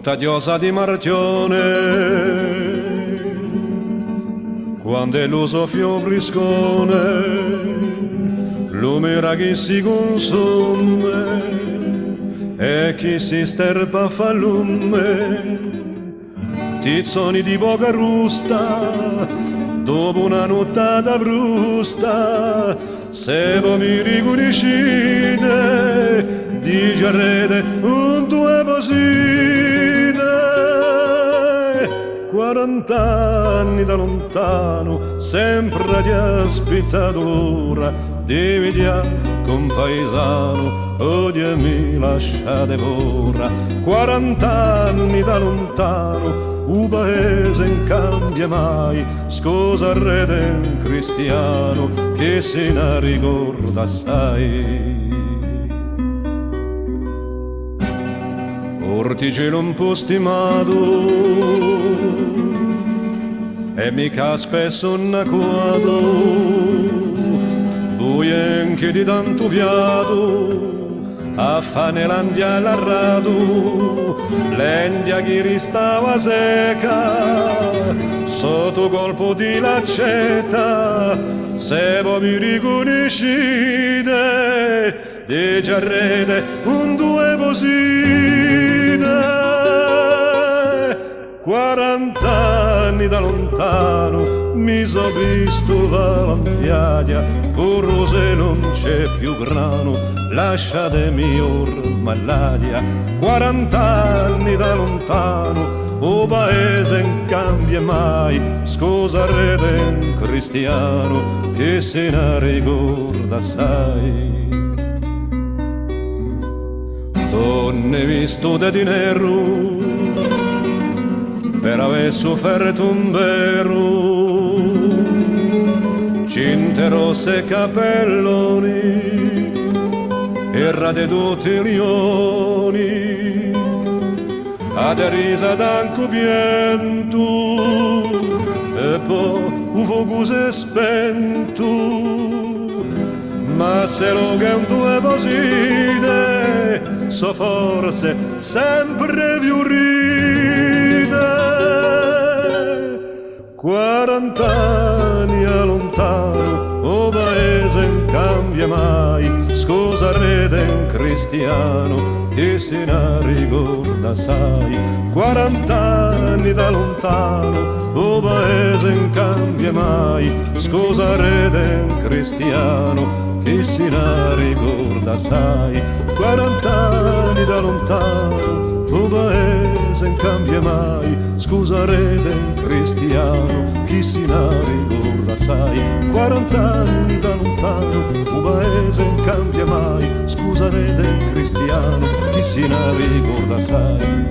Portadiosa di Martione, quando è l'uso fiobriscone, l'umera che si consume e chi si sterpa fa lume, tizzoni di poca rusta, dopo una nottata frusta, se voi mi riconoscete, dice a rete un due posite, 40 anni da lontano, sempre ti aspettato l'ora di vedere con paesano, odiami lasciate ora, 40 anni da lontano, un paese non cambia mai, scusa rete un cristiano che se ne ricorda assai. Ortigelo un po' stimato e mica spesso anacquato, buie anche di tanto fiato, a Fanelandia l'arrado, l'Endia che ristava seca, sotto colpo di laccetta, se voi mi riconoscete, dice a rete un due posite, 40 anni da lontano, mi so visto valampiaia, con rose non c'è più grano, lasciatemi ormai l'aria, 40 anni da lontano, o paese non cambia mai, scusa rete un cristiano che se ne ricorda assai. Donne vestute di nero per aver sofferto un vero, cinte rosse e capelloni, errate tutti i lioni, ad risa d'anco pianto, e poi un fuoco si è spento, ma se lo che un due posite, so forse sempre più ride, 40 anni a lontano, o paese non cambia mai, scusa rete un cristiano che se ne ricorda assai, 40 anni da lontano, o paese non cambia mai, scusa rete un cristiano che se ne ricorda assai, 40 anni da lontano, o paese non cambia mai, scusa rete un cristiano che se ne ricorda assai, 40 anni da lontano, o paese non cambia mai, scusa rete un cristiano che se ne ricorda assai.